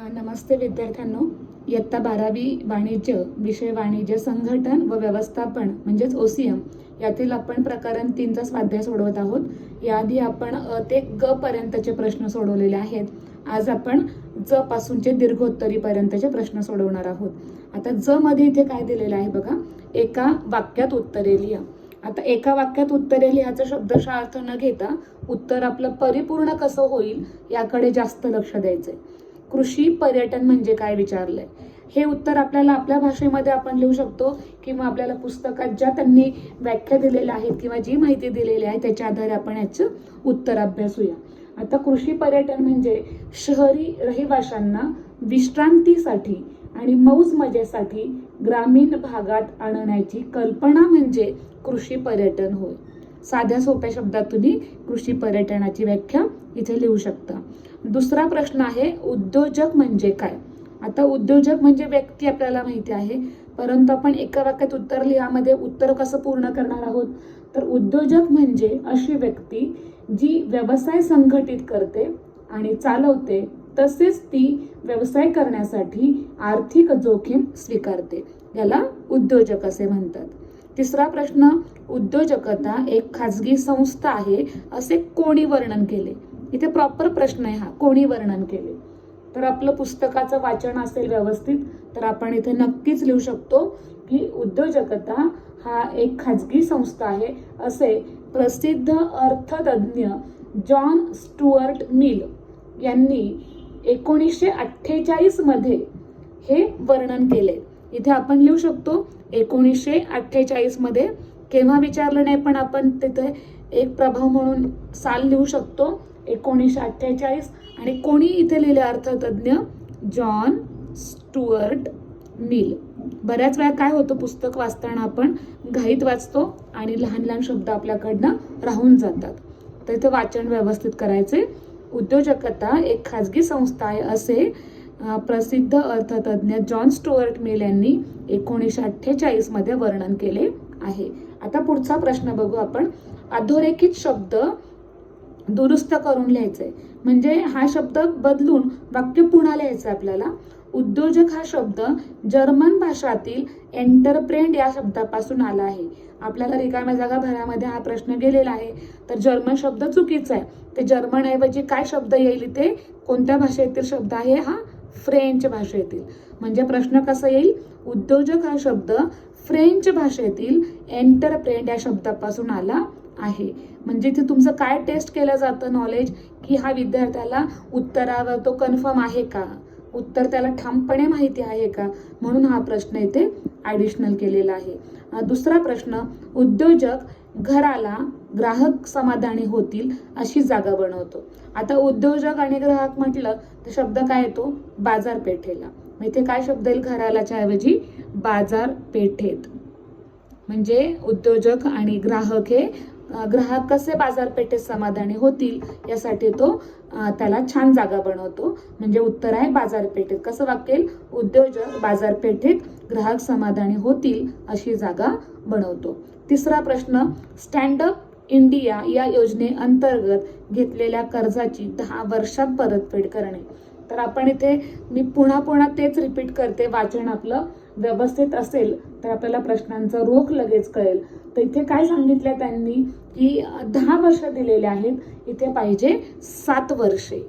नमस्ते विद्यार्थ्यांनो. इयत्ता 12वी वाणिज्य विषय वाणिज्य संघटन व व्यवस्थापन म्हणजेच OCM यातील आपण प्रकरण 3चा स्वाध्याय सोडवत आहोत. याआधी आपण ते ग पर्यंतचे प्रश्न सोडवलेले आहेत. आज आपण ज पासूनचे दीर्घोत्तरी पर्यंतचे प्रश्न सोडवणार आहोत. आता ज मध्ये इथे काय दिलेलं आहे बघा, एका वाक्यात उत्तरे लिहा. आता एका वाक्यात उत्तरे लिहायचा शब्दशः अर्थ न घेता उत्तर आपलं परिपूर्ण कसं होईल याकडे जास्त लक्ष द्यायचंय. कृषी पर्यटन म्हणजे काय विचारलंय, हे उत्तर आपल्याला आपल्या भाषेमध्ये आपण लिहू शकतो किंवा आपल्याला पुस्तकात ज्या त्यांनी व्याख्या दिलेल्या आहेत किंवा जी माहिती दिलेली आहे त्याच्या आधारे आपण याचं उत्तर अभ्यासूया. आता कृषी पर्यटन म्हणजे शहरी रहिवाशांना विश्रांतीसाठी आणि मौज मजेसाठी ग्रामीण भागात आणण्याची कल्पना म्हणजे कृषी पर्यटन होय. साध्या सोप्या शब्दात तुम्ही कृषी पर्यटनाची व्याख्या इथे लिहू शकता. दुसरा प्रश्न आहे, उद्योजक म्हणजे काय. आता उद्योजक म्हणजे व्यक्ती आपल्याला माहिती आहे, परंतु आपण एका वाक्यात उत्तर लिहामध्ये उत्तर कसं पूर्ण करणार आहोत. तर उद्योजक म्हणजे अशी व्यक्ती जी व्यवसाय संघटित करते आणि चालवते, तसेच ती व्यवसाय करण्यासाठी आर्थिक जोखीम स्वीकारते, याला उद्योजक असे म्हणतात. तिसरा प्रश्न, उद्योजकता एक खाजगी संस्था आहे असे कोणी वर्णन केले. इथे प्रॉपर प्रश्न आहे हा, कोणी वर्णन केले. तर आपलं पुस्तकाचं वाचन असेल व्यवस्थित तर आपण इथे नक्कीच लिहू शकतो की उद्योजकता हा एक खाजगी संस्था आहे असे प्रसिद्ध अर्थतज्ञ जॉन स्टुअर्ट मिल यांनी 1948 मध्ये हे वर्णन केले. इथे आपण लिहू शकतो 1948 मध्ये. केव्हा विचारलं नाही पण आपण तिथे एक प्रभाव म्हणून साल लिहू शकतो 1948. आणि कोणी इथे लिहिले, अर्थतज्ञ जॉन स्टुअर्ट मिल. बऱ्याच वेळा काय होतं, पुस्तक वाचताना आपण घाईत वाचतो आणि लहान लहान शब्द आपल्याकडनं राहून जातात, तर इथे वाचन व्यवस्थित करायचे. उद्योजकता एक खाजगी संस्था आहे असे प्रसिद्ध अर्थतज्ञ जॉन स्टुअर्ट मिल यांनी 1948 मध्ये वर्णन केले आहे. आता पुढचा प्रश्न बघू आपण. अधोरेखित शब्द दुरुस्त करून लिहायचंय, म्हणजे हा शब्द बदलून वाक्य पुन्हा लिहायचं आपल्याला. उद्योजक हा शब्द जर्मन भाषातील एंटरप्रेंड या शब्दापासून आला आहे. आपल्याला रिकाम्या जागा भरामध्ये हा प्रश्न गेलेला आहे, तर जर्मन शब्द चुकीचा आहे. ते जर्मन ऐवजी काय शब्द येईल, इथे कोणत्या भाषेतील शब्द आहे, हा फ्रेंच भाषेतील. म्हणजे प्रश्न कसा येईल, उद्योजक हा शब्द फ्रेंच भाषेतील एंटरप्रेंड या शब्दापासून आला आहे. म्हणजे इथे तुमचं काय टेस्ट केलं जातं, नॉलेज, की हा विद्यार्थ्याला उत्तरावर तो कन्फर्म आहे का, उत्तर त्याला ठामपणे माहिती आहे का, म्हणून हा प्रश्न इथे ॲडिशनल केलेला आहे. दुसरा प्रश्न, उद्योजक घराला ग्राहक समाधानी होतील अशी जागा बनवतो. आता उद्योजक आणि ग्राहक म्हटलं तर शब्द काय येतो, बाजारपेठेला. इथे काय शब्द येईल, घरालाच्या ऐवजी बाजारपेठेत. म्हणजे उद्योजक आणि ग्राहक हे ग्राहक कसे बाजारपेठेत समाधानी होतील यासाठी तो त्याला छान जागा बनवतो. म्हणजे उत्तर आहे बाजारपेठेत. कसं वाक्य येईल, उद्योजक बाजारपेठेत ग्राहक समाधानी होतील अशी जागा बनवतो. तिसरा प्रश्न, स्टँड अप इंडिया या योजनेअंतर्गत घेतलेल्या कर्जाची 10 वर्षात परतफेड करणे. तर आपण इथे मी पुन्हा तेच रिपीट करते, वाचन आपलं व्यवस्थित असेल तर आपल्याला प्रश्नांचा रोख लगेच कळेल. तर इथे काय सांगितलं त्यांनी की 10 वर्ष दिलेले आहेत, इथे पाहिजे 7 वर्षे.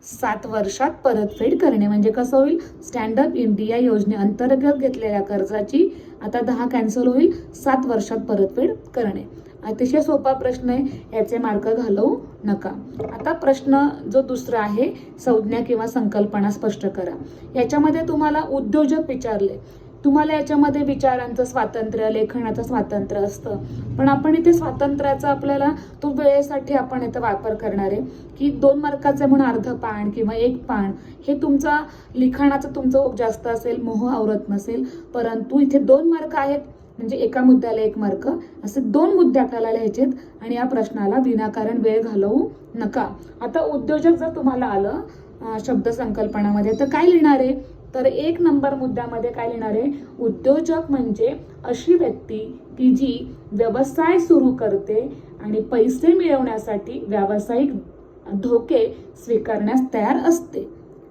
7 वर्षात परतफेड करणे म्हणजे कसं होईल, स्टँड अप इंडिया योजनेअंतर्गत घेतलेल्या कर्जाची आता 10 कॅन्सल होईल, 7 वर्षात परतफेड करणे. अतिशय सोपा प्रश्न आहे, याचे मार्क घालवू नका. आता प्रश्न जो दुसरा आहे, संज्ञा किंवा संकल्पना स्पष्ट करा. याच्यामध्ये तुम्हाला उद्योजक विचारले, तुम्हाला याच्यामध्ये विचारांचं स्वातंत्र्य, लेखनाचं स्वातंत्र्य असतं, पण आपण इथे स्वातंत्र्याचा आपल्याला तो वेळेसाठी आपण इथं वापर करणार आहे की 2 मार्काचे म्हणून अर्ध पान किंवा 1 पान, हे तुमचा लिखाणाचं तुमचं जास्त असेल, मोह आवरत नसेल, परंतु इथे 2 मार्क आहेत म्हणजे एका मुद्द्याला 1 मार्क, असे 2 मुद्दे आपल्याला लिहायचेत आणि या प्रश्नाला विनाकारण वेळ घालवू नका. आता उद्योजक जर तुम्हाला आलं शब्द संकल्पनामध्ये तर काय लिहिणार आहे, तर 1 नंबर मुद्द्यामध्ये काय लिहिणार आहे, उद्योजक म्हणजे अशी व्यक्ती की जी व्यवसाय सुरू करते आणि पैसे मिळवण्यासाठी व्यावसायिक धोके स्वीकारण्यास तयार असते.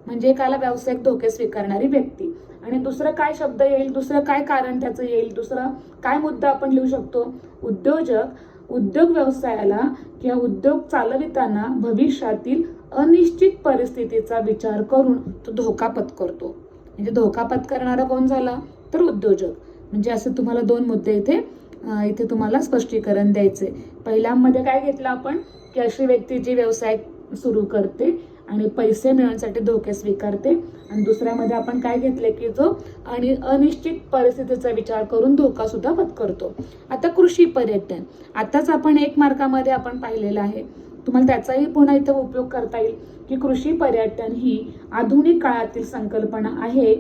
म्हणजे एकाला व्यावसायिक धोके स्वीकारणारी व्यक्ती. आणि दुसरं काय शब्द येईल, दुसरं काय कारण त्याचं येईल, दुसरा काय मुद्दा आपण लिहू शकतो, उद्योजक उद्योग व्यवसायाला किंवा उद्योग चालविताना भविष्यातील अनिश्चित परिस्थितीचा विचार करून तो धोका पत्करतो. म्हणजे धोका पत्करणारा कोण झाला, तर उद्योजक. म्हणजे असे तुम्हाला दोन मुद्दे इथे तुम्हाला स्पष्टीकरण द्यायचे. पहिल्यामध्ये काय घेतलं आपण, की अशी व्यक्ती जी व्यवसाय सुरू करते आणि पैसे मिळवण्यासाठी धोके स्वीकारते. आणि दुसऱ्यामध्ये आपण काय घेतले, की जो अनिश्चित परिस्थितीचा विचार करून धोका सुद्धा पत्करतो. आता कृषी पर्यटन, आताच आपण 1 मार्कामध्ये आपण पाहिलेलं आहे, तुम्हाला त्याचाही पुन्हा इथे उपयोग करता येईल, की कृषी पर्यटन ही आधुनिक काळातील संकल्पना आहे.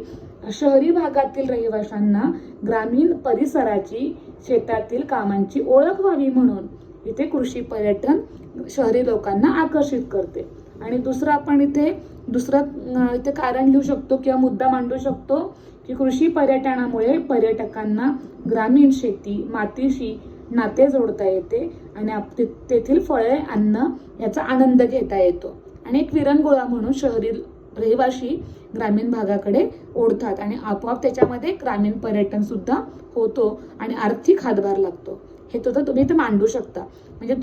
शहरी भागातील रहिवाशांना ग्रामीण परिसराची, शेतातील कामांची ओळख व्हावी म्हणून इथे कृषी पर्यटन शहरी लोकांना आकर्षित करते. आणि दुसरं आपण इथे कारण लिहू शकतो किंवा मुद्दा मांडू शकतो, की कृषी पर्यटनामुळे पर्यटकांना ग्रामीण शेती, मातीशी नाते जोडता येते आणि तेथील फळे, अन्न याचा आनंद घेता येतो. आणि एक विरंगुळा म्हणून शहरी रहिवाशी ग्रामीण भागाकडे ओढतात आणि आपोआप त्याच्यामध्ये ग्रामीण पर्यटन सुद्धा होतो आणि आर्थिक हातभार लागतो. हे सुद्धा तुम्ही इथे मांडू शकता. म्हणजे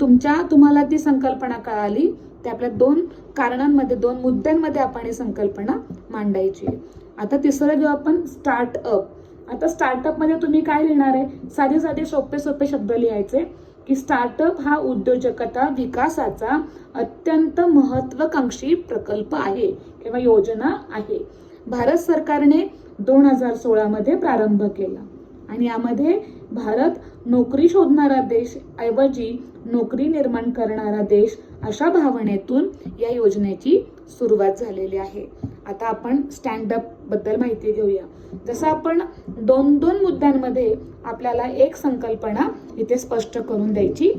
तुम्हाला ती संकल्पना कळाली, ते आपल्या 2 कारणांमध्ये, 2 मुद्द्यांमध्ये आपण ही संकल्पना मांडायची. आता तिसरं घेऊ आपण, स्टार्टअप. आता स्टार्टअप मध्ये तुम्ही काय लिहिणार आहे, साधे सोपे शब्द लिहायचे, की स्टार्टअप हा उद्योजकता विकासाचा अत्यंत महत्वाकांक्षी प्रकल्प आहे किंवा योजना आहे. भारत सरकारने 2016 मध्ये प्रारंभ केला आणि यामध्ये भारत नोकरी शोधणारा देश ऐवजी नोकरी निर्माण करणारा देश अशा भावनेतून या योजनेची सुरुवात झालेली आहे. आता आपण स्टँडअप बद्दल माहिती घेऊया. जसं आपण 2 मुद्द्यांमध्ये आपल्याला एक संकल्पना इथे स्पष्ट करून द्यायची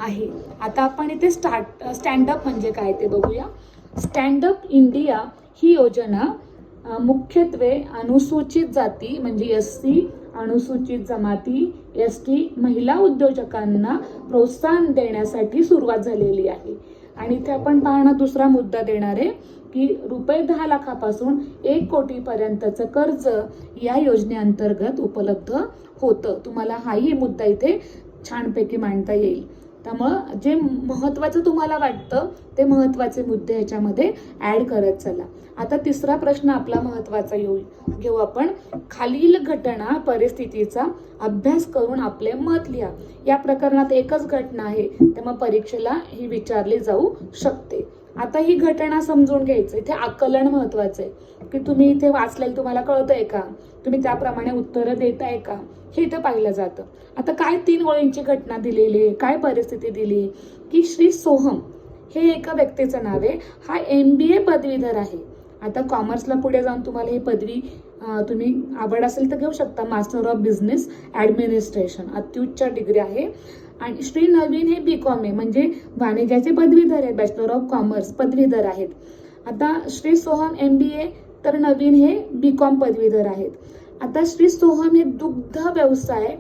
आहे. आता आपण इथे स्टँडअप म्हणजे काय ते बघूया. स्टँडअप इंडिया ही योजना मुख्यत्वे अनुसूचित जाती म्हणजे SC, अनुसूचित जमाती ST, महिला उद्योजकांना प्रोत्साहन देण्यासाठी सुरुवात झालेली आहे. आणि इथे आपण पाहणं दुसरा मुद्दा देणार आहे, की ₹10 लाखापासून 1 कोटीपर्यंतचं कर्ज या योजनेअंतर्गत उपलब्ध होतं. तुम्हाला हाही मुद्दा इथे छानपैकी मांडता येईल. त्यामुळं जे महत्वाचं तुम्हाला वाटतं ते महत्वाचे मुद्दे ह्याच्यामध्ये ऍड करत चला. आता तिसरा प्रश्न आपला महत्वाचा घेऊ आपण, खालील घटना परिस्थितीचा अभ्यास करून आपले मत लिहा. या प्रकरणात एकच घटना आहे, त्यामुळे परीक्षेला ही विचारली जाऊ शकते. आता ही घटना समजून घ्यायचं, इथे आकलन महत्वाचं आहे, की तुम्ही इथे वाचलेलं तुम्हाला कळतंय का, तुम्ही त्याप्रमाणे उत्तरं देताय का, हे इथं पाहिलं जातं. आता काय 3 ओळींची घटना दिलेली आहे, काय परिस्थिती दिली, की श्री सोहम हे एका व्यक्तीचं नाव आहे. हा MBA पदवीधर आहे. आता कॉमर्सला पुढे जाऊन तुम्हाला ही पदवी तुम्ही आवड असेल तर घेऊ शकता. मास्टर ऑफ बिझनेस ऍडमिनिस्ट्रेशन अत्युच्च डिग्री आहे. आणि श्री नवीन हे BCom आहे, म्हणजे वाणिज्याचे पदवीधर आहेत, बॅचलर ऑफ कॉमर्स पदवीधर आहेत. आता श्री सोहम MBA, तर नवीन हे BCom पदवीधर आहेत. आता श्री सोहम हे दुग्ध व्यवसाय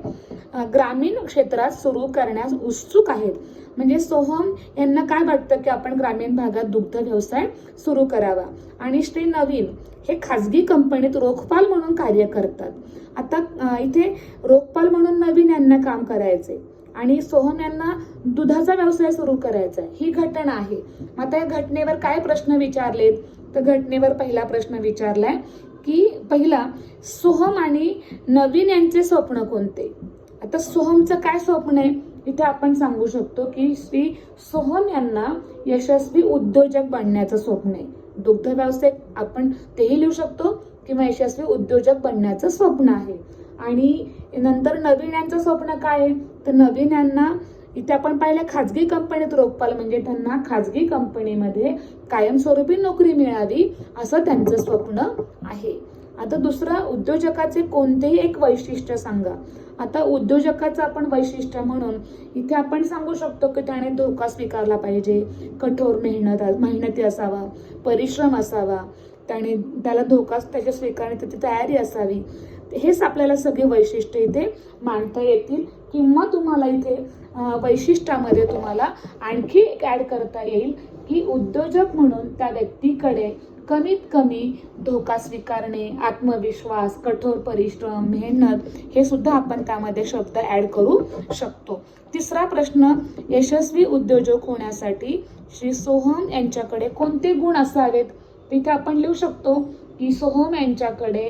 ग्रामीण क्षेत्रात सुरू करण्यास उत्सुक आहेत. म्हणजे सोहम यांना काय वाटतं, की आपण ग्रामीण भागात दुग्ध व्यवसाय सुरू करावा. आणि श्री नवीन हे खाजगी कंपनीत रोखपाल म्हणून कार्य करतात. आता इथे रोखपाल म्हणून नवीन यांना काम करायचे आणि सोहम यांना दुधाचा व्यवसाय सुरू करायचा आहे. ही घटना आहे. आता या घटनेवर काय प्रश्न विचारलेत, तर घटनेवर पहिला प्रश्न विचारलाय, की पहिला, सोहम आणि नवीन यांचे स्वप्न कोणते. आता सोहमचं काय स्वप्न आहे, इथे आपण सांगू शकतो, की श्री सोहम यांना यशस्वी उद्योजक बनण्याचं स्वप्न आहे. दुग्ध व्यवसाय आपण तेही लिहू शकतो किंवा यशस्वी उद्योजक बनण्याचं स्वप्न आहे. आणि नंतर नवीन यांचं स्वप्न काय आहे, तर नवीन यांना इथे आपण पाहिलं खाजगी कंपनीत रोखपाल, म्हणजे त्यांना खाजगी कंपनीमध्ये कायमस्वरूपी नोकरी मिळावी असं त्यांचं स्वप्न आहे. आता दुसरा, उद्योजकाचे कोणतेही एक वैशिष्ट्य सांगा. आता उद्योजकाचं आपण वैशिष्ट्य म्हणून इथे आपण सांगू शकतो, की त्याने धोका स्वीकारला पाहिजे, कठोर मेहनती असावा, परिश्रम असावा, त्याला धोका त्याच्या स्वीकारण्याची तयारी असावी. हेच आपल्याला सगळे वैशिष्ट्य इथे मांडता येतील. किंवा तुम्हाला इथे वैशिष्ट्यामध्ये तुम्हाला आणखी एक ऍड करता येईल, की उद्योजक म्हणून त्या व्यक्तीकडे कमीत कमी धोका स्वीकारणे, आत्मविश्वास, कठोर परिश्रम, मेहनत हे सुद्धा आपण त्यामध्ये शब्द ऍड करू शकतो. तिसरा प्रश्न, यशस्वी उद्योजक होण्यासाठी श्री सोहम यांच्याकडे कोणते गुण असावेत? तिथे आपण लिहू शकतो की सोहम यांच्याकडे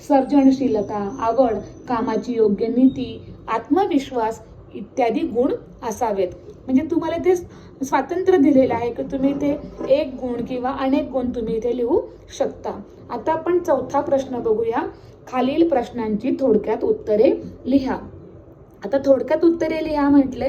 सर्जनशीलता, आवड, कामाची योग्य नीती, आत्मविश्वास इत्यादी गुण असावेत. म्हणजे तुम्हाला ते स्वातंत्र्य दिलेलं आहे की तुम्ही ते एक गुण किंवा अनेक गुण तुम्ही इथे लिहू शकता. आता आपण चौथा प्रश्न बघूया. खालील प्रश्नांची थोडक्यात उत्तरे लिहा. आता थोडक्यात उत्तरे लिहा म्हटले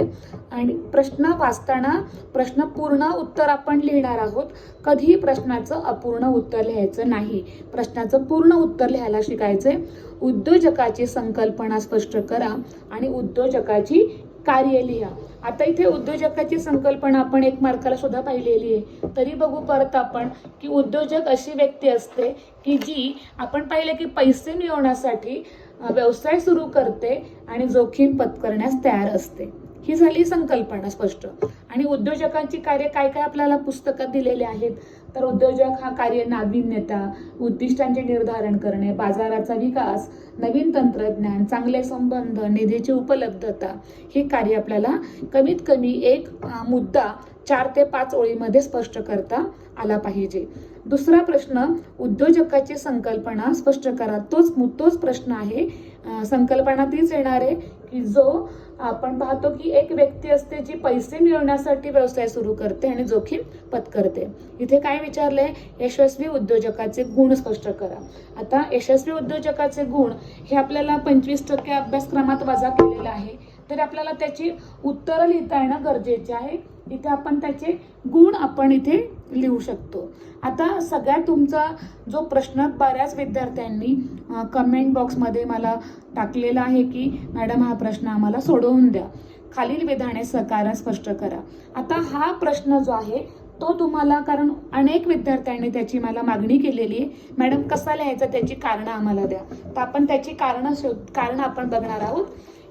आणि प्रश्न वाचताना प्रश्न पूर्ण उत्तर आपण लिहिणार आहोत. कधीही प्रश्नाचं अपूर्ण उत्तर लिहायचं नाही, प्रश्नाचं पूर्ण उत्तर लिहायला शिकायचंय. उद्योजकाची संकल्पना स्पष्ट करा आणि उद्योजकाची कार्य लिहा. आता इथे उद्योजकाची संकल्पना आपण 1 मार्काला सुद्धा पाहिलेली आहे. तरी बघू परत आपण की उद्योजक अशी व्यक्ती असते की जी आपण पाहिले की पैसे मिळवण्यासाठी व्यवसाय सुरू करते आणि जोखीम पत्करण्यास तयार असते. ही झाली संकल्पना स्पष्ट. आणि उद्योजकांची कार्य काय काय आपल्याला पुस्तकात दिलेले आहेत. तर उद्योजक हा कार्य नाविन्यता, उद्दिष्टांचे निर्धारण करणे, बाजाराचा विकास, नवीन तंत्रज्ञान, चांगले संबंध, निधीची उपलब्धता हे कार्य आपल्याला कमीत कमी एक मुद्दा 4 ते 5 ओळीमध्ये स्पष्ट करता आला पाहिजे. दुसरा प्रश्न, उद्योजकाची संकल्पना स्पष्ट करा. तोच प्रश्न आहे. संकल्पना तीच येणार आहे की जो आपण पाहतो की एक व्यक्ती असते जी पैसे मिळवण्यासाठी व्यवसाय सुरू करते आणि जोखीम पत्करते. इथे काय विचारलंय, यशस्वी उद्योजकाचे गुण स्पष्ट करा. आता यशस्वी उद्योजकाचे गुण हे आपल्याला 25% अभ्यासक्रमात वजा केलेलं आहे, तर आपल्याला त्याची उत्तरं लिहिता येणं गरजेचे आहे. इथे आपण त्याचे गुण आपण इथे लिहू शकतो. आता सगळ्यात तुमचा जो प्रश्न बऱ्याच विद्यार्थ्यांनी कमेंट बॉक्समध्ये मला टाकलेला आहे की मॅडम हा प्रश्न आम्हाला सोडवून द्या, खालील विधाने सकारात्मक स्पष्ट करा. आता हा प्रश्न जो आहे तो तुम्हाला, कारण अनेक विद्यार्थ्यांनी त्याची मला मागणी केलेली आहे, मॅडम कसा लिहायचा त्याची कारणं आम्हाला द्या. तर आपण त्याची कारण आपण बघणार आहोत.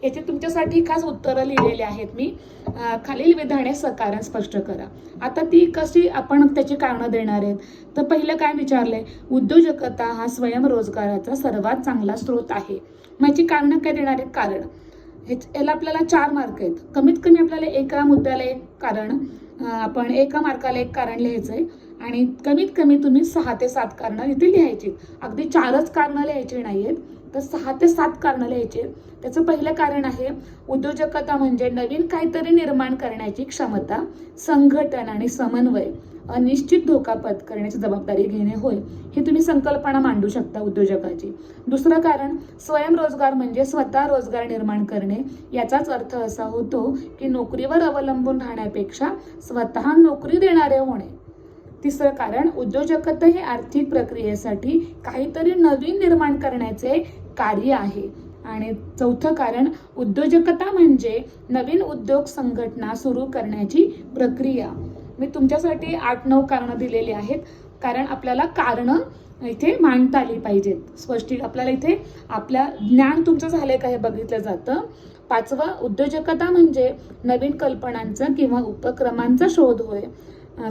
याचे तुमच्यासाठी खास उत्तरं लिहिलेली आहेत मी. खालील विधाने सकारात्मक स्पष्ट करा. आता ती कशी आपण त्याची कारणं देणार आहेत. तर पहिलं काय विचारलंय, उद्योजकता हा स्वयंरोजगाराचा सर्वात चांगला स्रोत आहे. माझी कारणं काय देणार आहेत? कारण याला आपल्याला 4 मार्क आहेत. कमीत कमी आपल्याला एका मुद्द्याला एक कारण, आपण एका मार्काला एक कारण लिहायचंय आणि कमीत कमी तुम्ही 6 ते 7 कारणं इथे लिहायची. अगदी 4च कारणं लिहायची नाहीयेत, तर 6 ते 7 कारणं लिहायची. त्याचं पहिलं कारण आहे, उद्योजकता म्हणजे नवीन काहीतरी निर्माण करण्याची क्षमता, संघटन आणि समन्वय, अनिश्चित धोका पत्करण्याची जबाबदारी घेणे होय. ही तुम्ही संकल्पना मांडू शकता उद्योजकाची. दुसरं कारण, स्वयंरोजगार म्हणजे स्वतः रोजगार निर्माण करणे. याचाच अर्थ असा होतो की नोकरीवर अवलंबून राहण्यापेक्षा स्वतः नोकरी देणारे होणे. तिसरं कारण, उद्योजकता हे आर्थिक प्रक्रियेसाठी काहीतरी नवीन निर्माण करण्याचे कार्य आहे. आणि चौथं कारण, उद्योजकता म्हणजे नवीन उद्योग संघटना सुरू करण्याची प्रक्रिया. मी तुमच्यासाठी 8-9 कारणं दिलेली आहेत, कारण आपल्याला कारणं इथे मांडता आली पाहिजेत. आपल्याला इथे आपल्या ज्ञान तुमचं झालंय का हे बघितलं जातं. 5वं, उद्योजकता म्हणजे नवीन कल्पनांचा किंवा उपक्रमांचा शोध होय.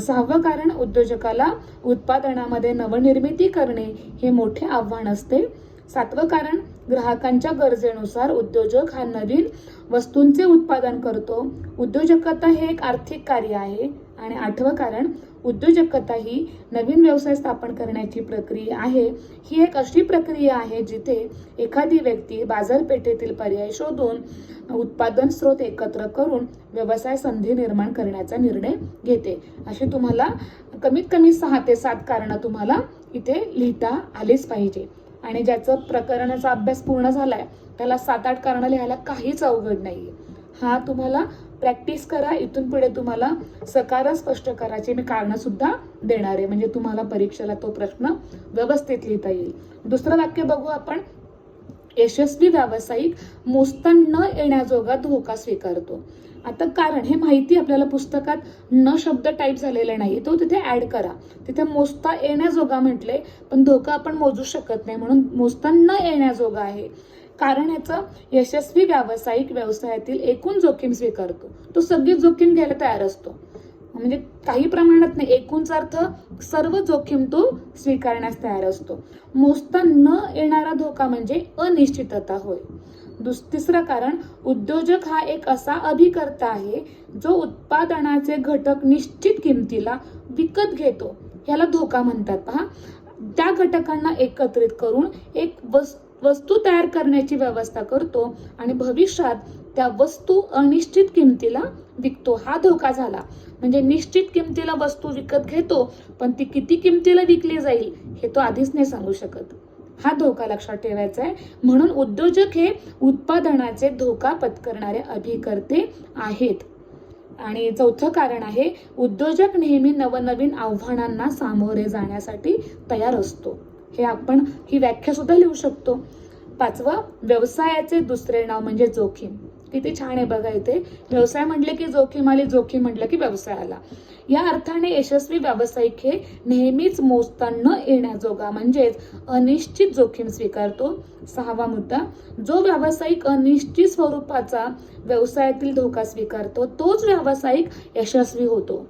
6वं कारण, उद्योजकाला उत्पादनामध्ये नवनिर्मिती करणे हे मोठे आव्हान असते. 7वं कारण, ग्राहकांच्या गरजेनुसार उद्योजक हा नवीन वस्तूंचे उत्पादन करतो. उद्योजकता हे एक आर्थिक कार्य आहे. आणि 8वं कारण, उद्योजकता ही नवीन व्यवसाय स्थापन करण्याची प्रक्रिया आहे. ही एक अशी प्रक्रिया आहे जिथे एखादी व्यक्ती बाजारपेठेतील पर्याय शोधून उत्पादन स्रोत एकत्र करून व्यवसाय संधी निर्माण करण्याचा निर्णय घेते. अशी तुम्हाला कमीत कमी 6 ते 7 कारणं तुम्हाला इथे लिहिता आलीच पाहिजे. आणि ज्याचं प्रकरणाचा अभ्यास पूर्ण झालाय त्याला 7-8 कारणं लिहायला काहीच अवघड नाहीये. हा तुम्हाला प्रॅक्टिस करा. इथून पुढे तुम्हाला सकारात्मक स्पष्ट करायचे मी कारणं सुद्धा देणार आहे, म्हणजे तुम्हाला परीक्षेला तो प्रश्न व्यवस्थित लिहिता येईल. दुसरं वाक्य बघू आपण, यशस्वी व्यावसायिक मोजता न येण्याजोगा धोका स्वीकारतो. आता कारण हे माहिती आपल्याला पुस्तकात न शब्द टाईप झालेले नाही, तो तिथे ऍड करा. तिथे मोजता येण्याजोगा म्हटले, पण धोका आपण मोजू शकत नाही म्हणून मोजता न येण्याजोगा आहे. कारण याचं, यशस्वी व्यावसायिक व्यवसायातील एकूण जोखीम स्वीकारतो. तो सगळी जोखीम घ्यायला तयार असतो. म्हणजे काही प्रमाणात नाही, एकूणचा अर्थ सर्व जोखीम तो स्वीकारण्यास तयार असतो. मोजता न येणारा धोका म्हणजे अनिश्चितता होय. तिसरं कारण, उद्योजक हा एक असा अभिकर्ता आहे जो उत्पादनाचे घटक निश्चित किमतीला विकत घेतो. ह्याला धोका म्हणतात. पहा, त्या घटकांना एकत्रित करून एक वस्तू तयार करण्याची व्यवस्था करतो आणि भविष्यात त्या वस्तू अनिश्चित किमतीला विकतो. हा धोका झाला. म्हणजे निश्चित किमतीला वस्तू विकत घेतो, पण ती किती किमतीला विकली जाईल हे तो आधीच नाही सांगू शकत. हा धोका लक्षात ठेवायचा आहे. म्हणून उद्योजक हे उत्पादनाचे धोका पत्करणारे अभिकर्ते आहेत. आणि चौथं कारण आहे, उद्योजक नेहमी नवनवीन आव्हानांना सामोरे जाण्यासाठी तयार असतो. हे आपण ही व्याख्या सुद्धा लिहू शकतो. पाचवं, व्यवसायाचे दुसरे नाव म्हणजे जोखीम. किती छान आहे बघा इथे. व्यवसाय म्हटले की जोखीम आली, जोखीम म्हटलं की व्यवसाय आला. या अर्थाने यशस्वी व्यावसायिक हे नेहमीच मोजता न येण्याजोगा म्हणजेच अनिश्चित जोखीम स्वीकारतो. सहावा मुद्दा, जो व्यावसायिक अनिश्चित स्वरूपाचा व्यवसायातील धोका स्वीकारतो तोच व्यावसायिक यशस्वी होतो.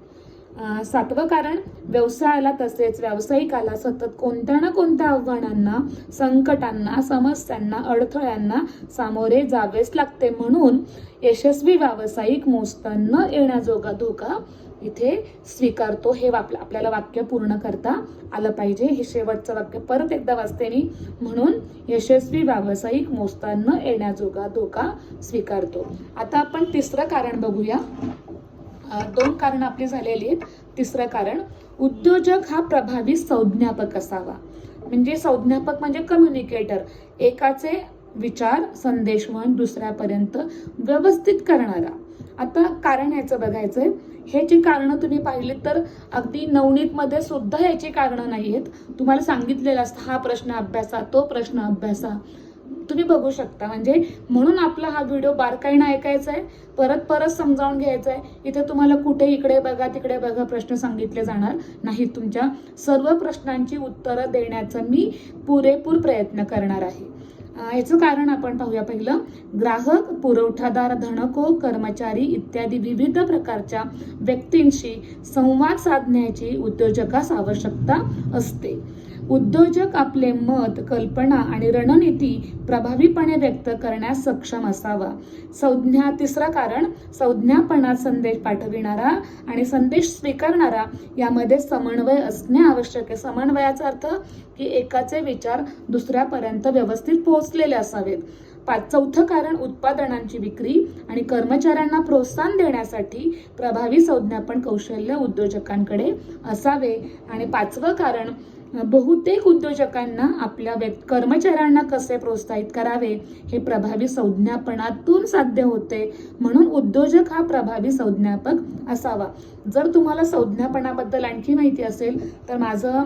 सातवं कारण, व्यवसायाला तसेच व्यावसायिकाला सतत कोणत्या ना कोणत्या आव्हानांना, संकटांना, समस्यांना, अडथळ्यांना सामोरे जावेच लागते. म्हणून यशस्वी व्यावसायिक मोजता न येण्याजोगा धोका इथे स्वीकारतो. हे आपल्याला वाक्य पूर्ण करता आलं पाहिजे. हे शेवटचं वाक्य परत एकदा वाचते मी. म्हणून यशस्वी व्यावसायिक मोजता न येण्याजोगा धोका स्वीकारतो. आता आपण तिसरं कारण बघूया. दोन कारण आपली झालेली आहेत. तिसरं कारण, उद्योजक हा प्रभावी संज्ञापक असावा. म्हणजे संज्ञापक म्हणजे कम्युनिकेटर, एकाचे विचार संदेशवहन दुसऱ्यापर्यंत व्यवस्थित करणारा. आता कारण ह्याचं बघायचंय. ह्याची कारणं तुम्ही पाहिली तर अगदी नवनीतमध्ये सुद्धा याची कारणं नाही आहेत. तुम्हाला सांगितलेलं असतं, हा प्रश्न अभ्यासा, तो प्रश्न अभ्यासा, तुम्ही बघू शकता. म्हणजे म्हणून आपला हा व्हिडिओ बारकाईनं ऐकायचा आहे, परत परत समजावून घ्यायचा आहे. इथे तुम्हाला कुठे इकडे बघा तिकडे बघा प्रश्न सांगितले जाणार नाही. तुमच्या सर्व प्रश्नांची उत्तरं देण्याचा मी पुरेपूर प्रयत्न करणार आहे. याचं कारण आपण पाहूया. पहिलं, ग्राहक, पुरवठादार, धनको, कर्मचारी इत्यादी विविध प्रकारच्या व्यक्तींशी संवाद साधण्याची उद्योजकास आवश्यकता असते. उद्योजक आपले मत, कल्पना आणि रणनीती प्रभावीपणे व्यक्त करण्यास सक्षम असावा. तिसरं कारण, संज्ञापनात संदेश पाठविणारा आणि संदेश स्वीकारणारा यामध्ये समन्वय असणे आवश्यक आहे. समन्वयाचा अर्थ की एकाचे विचार दुसऱ्यापर्यंत व्यवस्थित पोहोचलेले असावेत. चौथं कारण, उत्पादनांची विक्री आणि कर्मचाऱ्यांना प्रोत्साहन देण्यासाठी प्रभावी संज्ञापन कौशल्य उद्योजकांकडे असावे. आणि पाचवं कारण, बहुतेक उद्योजकांना आपल्या कर्मचाऱ्यांना कसे प्रोत्साहित करावे हे प्रभावी संज्ञापनातून साध्य होते. म्हणून उद्योजक हा प्रभावी संज्ञापक असावा. जर तुम्हाला संज्ञापनाबद्दल आणखी माहिती असेल तर माझं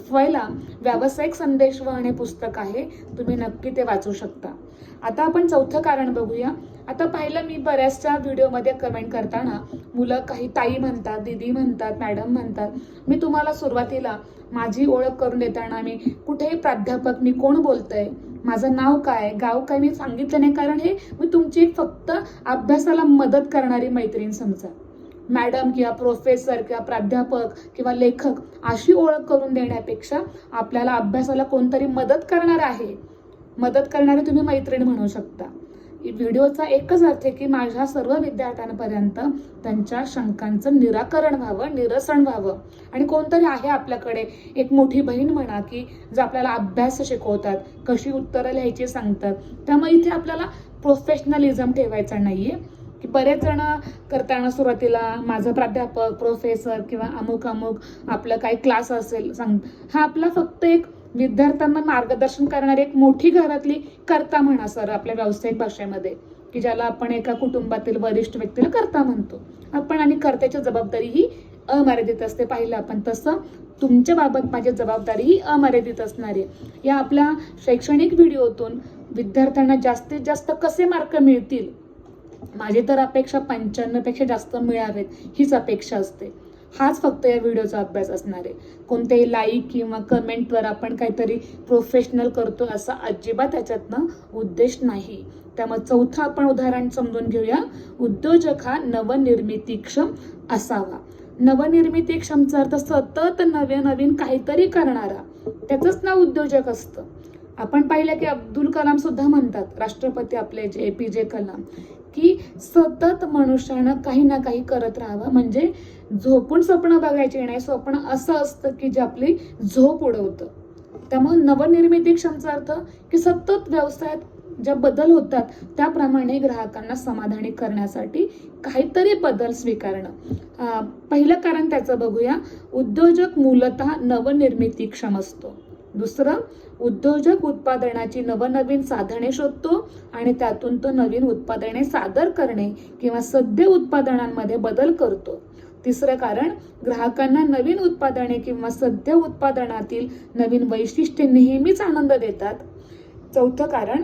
FY ला व्यावसायिक संदेशवहन हे पुस्तक आहे, तुम्ही नक्की ते वाचू शकता. आता आपण चौथं कारण बघूया. आता पाहिलं, मी बऱ्याचशा व्हिडिओमध्ये कमेंट करताना मुलं काही ताई म्हणतात, दीदी म्हणतात, मॅडम म्हणतात. मी तुम्हाला सुरुवातीला माझी ओळख करून देताना मी कुठेही प्राध्यापक, मी कोण बोलतंय, माझं नाव काय, गाव काय मी सांगितलं नाही. कारण हे मी तुमची फक्त अभ्यासाला मदत करणारी मैत्रीण समजा. मॅडम किंवा प्रोफेसर किंवा प्राध्यापक किंवा लेखक अशी ओळख करून देण्यापेक्षा आपल्याला अभ्यासाला कोणतरी मदत करणार आहे, मदत करणारे तुम्ही मैत्रीण म्हणू शकता. व्हिडिओचा एकच अर्थ आहे की माझ्या सर्व विद्यार्थ्यांपर्यंत त्यांच्या शंकांचं निराकरण व्हावं, निरसन व्हावं. आणि कोणतरी आहे आपल्याकडे, एक मोठी बहीण म्हणा की जे आपल्याला अभ्यास शिकवतात, कशी उत्तरं लिहायची सांगतात. त्यामुळे इथे आपल्याला प्रोफेशनलिझम ठेवायचा नाहीये की बरेच जण करताना सुरुवातीला माझं प्राध्यापक, प्रोफेसर किंवा अमुक अमुक आपलं काही क्लास असेल हा आपला फक्त एक विद्यार्थ्यांना मार्गदर्शन करणारी एक मोठी घरातली कर्ता म्हणा सर आपल्या व्यावसायिक भाषेमध्ये, की ज्याला आपण एका कुटुंबातील वरिष्ठ व्यक्तीला कर्ता म्हणतो आपण. आणि कर्त्याची जबाबदारी ही अमर्यादित असते. पाहिलं आपण तसं तुमच्या बाबत माझी जबाबदारी ही अमर्यादित असणार आहे. या आपल्या शैक्षणिक व्हिडिओतून विद्यार्थ्यांना जास्तीत जास्त कसे मार्क मिळतील, माझी तर अपेक्षा 95 पेक्षा जास्त मिळावेत हीच अपेक्षा असते. हाच फक्त या व्हिडिओचा अभ्यास असणार आहे. कोणतेही लाईक किंवा कमेंटवर आपण काहीतरी प्रोफेशनल करतो असा अजिबात त्याच्यातनं उद्देश नाही. त्यामुळे चौथं आपण उदाहरण समजून घेऊया. उद्योजक हा नवनिर्मितीक्षम असावा. नवनिर्मितीक्षमचा अर्थ सतत नवीन काहीतरी करणारा, त्याचंच नाव उद्योजक असतं. आपण पाहिलं की अब्दुल कलाम सुद्धा म्हणतात, राष्ट्रपती आपले जे APJ कलाम, की सतत मनुष्यानं काही ना काही करत राहावं. म्हणजे झोपून स्वप्न बघायचे नाही, स्वप्न असं असतं की जे आपली झोप उडवतं. त्यामुळे नवनिर्मितीक्षमचा अर्थ की सतत व्यवसायात ज्या बदल होतात त्याप्रमाणे ग्राहकांना समाधानी करण्यासाठी काहीतरी बदल स्वीकारणं. पहिलं कारण त्याचं बघूया. उद्योजक मूलतः नवनिर्मितीक्षम असतो. दुसरं, उद्योजक उत्पादनाची नवनवीन साधने शोधतो आणि त्यातून तो नवीन उत्पादने सादर करणे किंवा सद्य उत्पादनांमध्ये बदल करतो. तिसरं कारण, ग्राहकांना नवीन उत्पादने किंवा सद्य उत्पादनातील नवीन वैशिष्ट्ये नेहमीच आनंद देतात. चौथं कारण,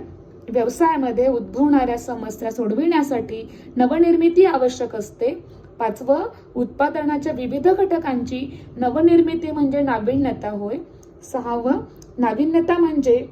व्यवसायामध्ये उद्भवणाऱ्या समस्या सोडविण्यासाठी नवनिर्मिती आवश्यक असते. पाचवं, उत्पादनाच्या विविध घटकांची नवनिर्मिती म्हणजे नाविन्यता होय. सहावं, नाविन्यता म्हणजे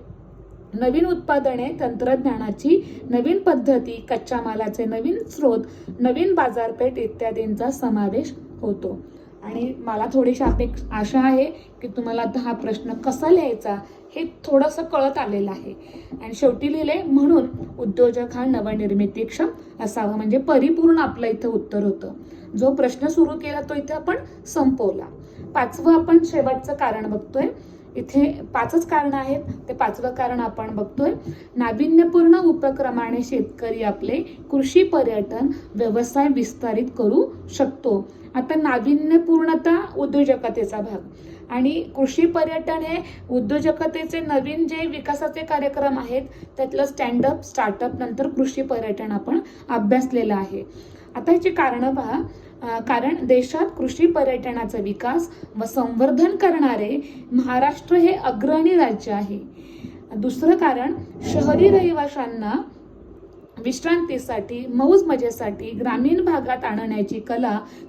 नवीन उत्पादने, तंत्रज्ञानाची नवीन पद्धती, कच्च्या मालाचे नवीन स्रोत, नवीन बाजारपेठ इत्यादींचा समावेश होतो. आणि मला थोडीशी आशा आहे की तुम्हाला आता हा प्रश्न कसा लिहायचा हे थोडंसं कळत आलेलं आहे. आणि शेवटी लिहिले, म्हणून उद्योजक हा नवनिर्मितीक्षम असावा. म्हणजे परिपूर्ण आपलं इथं उत्तर होतं. जो प्रश्न सुरू केला तो इथे आपण संपवला. पाचवं आपण शेवटचं कारण बघतोय. इथे 5च कारण आहेत. ते 5वं कारण आपण बघतोय. नाविन्यपूर्ण उपक्रमाने शेतकरी आपले कृषी पर्यटन व्यवसाय विस्तारित करू शकतो. आता नाविन्यपूर्णता उद्योजकतेचा भाग आणि कृषी पर्यटन हे उद्योजकतेचे नवीन जे विकासाचे कार्यक्रम आहेत त्यातलं स्टँडअप, स्टार्टअप, नंतर कृषी पर्यटन आपण अभ्यासलेलं आहे. आता ह्याची कारणं पहा. कारण देशात कृषी पर्यटनाचा विकास व संवर्धन करणारे महाराष्ट्र हे अग्रणी राज्य आहे. दुसरं कारण, शहरी रहिवाशांना विश्रांतीसाठी, मौज मजेसाठी ग्रामीण भागात आणण्याची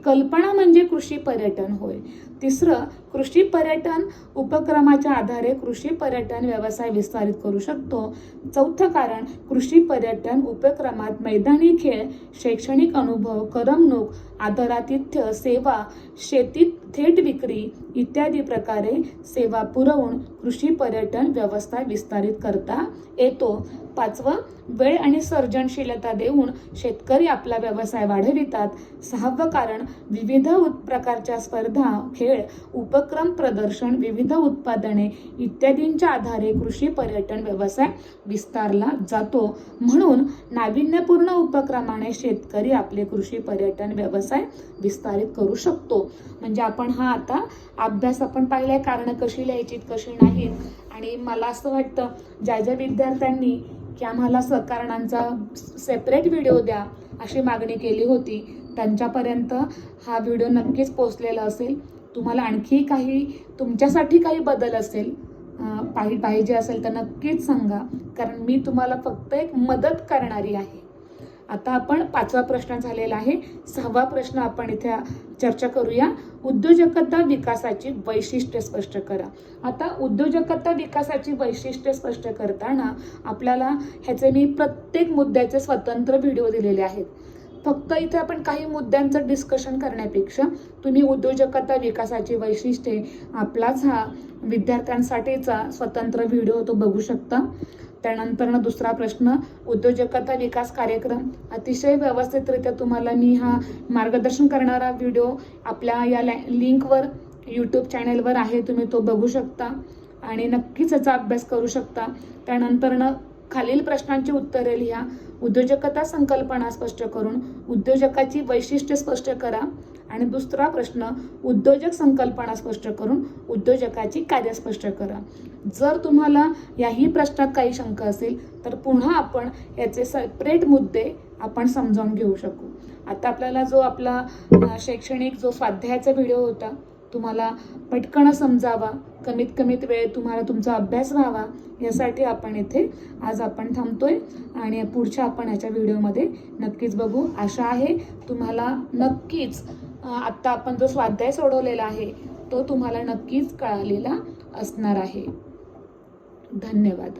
कल्पना म्हणजे कृषी पर्यटन होय. तिसरं, कृषी पर्यटन उपक्रमाच्या आधारे कृषी पर्यटन व्यवसाय विस्तारित करू शकतो. चौथं कारण, कृषी पर्यटन उपक्रमात मैदानी खेळ, शैक्षणिक अनुभव, करमणूक, आदरातिथ्य, सेवा, शेतीत थेट विक्री इत्यादी प्रकारे सेवा पुरवून कृषी पर्यटन व्यवसाय विस्तारित करता येतो. पाचवं, वेळ आणि सर्जनशीलता देऊन शेतकरी आपला व्यवसाय वाढवितात. सहावं कारण, विविध प्रकारच्या स्पर्धा, खेळ, उपक्रम, प्रदर्शन, विविध उत्पादने इत्यादींच्या आधारे कृषी पर्यटन व्यवसाय विस्तारला जातो. म्हणून नाविन्यपूर्ण उपक्रमाने शेतकरी आपले कृषी पर्यटन व्यवसाय विस्तारित करू शकतो. म्हणजे आपण हा आता अभ्यास आपण पाहिलाय, कारणं कशी लिहायची कशी नाहीत. आणि मला असं वाटतं ज्या विद्यार्थ्यांनी की आम्हाला सकारणांचा सेपरेट व्हिडिओ द्या अशी मागणी केली होती त्यांच्यापर्यंत हा व्हिडिओ नक्कीच पोहोचलेला असेल. तुम्हाला आणखी काही तुमच्यासाठी काही बदल असेल पाहिजे असेल तर नक्कीच सांगा, कारण मी तुम्हाला फक्त एक मदत करणारी आहे. आता आपण 5वा प्रश्न झालेला आहे. 6वा प्रश्न आपण इथे चर्चा करूया. उद्योजकता विकासाची वैशिष्ट्ये स्पष्ट करा. आता उद्योजकता विकासाची वैशिष्ट्ये स्पष्ट करताना आपल्याला ह्याचे मी प्रत्येक मुद्द्याचे स्वतंत्र व्हिडिओ दिलेले आहेत. फक्त इथे आपण काही मुद्द्यांचं डिस्कशन करण्यापेक्षा तुम्ही उद्योजकता विकासाची वैशिष्ट्ये आपलाच हा विद्यार्थ्यांसाठीचा स्वतंत्र व्हिडिओ तो बघू शकता. त्यानंतर दुसरा प्रश्न, उद्योजकता विकास कार्यक्रम अतिशय व्यवस्थितरित्या तुम्हाला मी हा मार्गदर्शन करणारा व्हिडिओ आपल्या या लिंकवर यूट्यूब चॅनेलवर आहे, तुम्ही तो बघू शकता आणि नक्कीच याचा अभ्यास करू शकता. त्यानंतर खालील प्रश्नांची उत्तरे लिहा. उद्योजकता संकल्पना स्पष्ट करून उद्योजकाची वैशिष्ट्ये स्पष्ट करा. आणि दुसरा प्रश्न, उद्योजक संकल्पना स्पष्ट करून उद्योजकाची कार्य स्पष्ट करा. जर तुम्हाला याही प्रश्नात काही शंका असेल तर पुन्हा आपण याचे सेपरेट मुद्दे आपण समजावून घेऊ शकू. आता आपल्याला जो आपला शैक्षणिक जो स्वाध्यायाचा व्हिडिओ होता तुम्हाला पटकन समजावा, कमीत वेळ तुम्हाला तुमचा अभ्यास व्हावा यासाठी आपण इथे आज आपण थांबतोय आणि पुढच्या आपण याच्या व्हिडिओमध्ये नक्कीच बघू. आशा आहे तुम्हाला नक्कीच आत्ता आपण जो स्वाध्याय सोडवलेला आहे तो तुम्हाला नक्कीच कळालेला असणार आहे. धन्यवाद.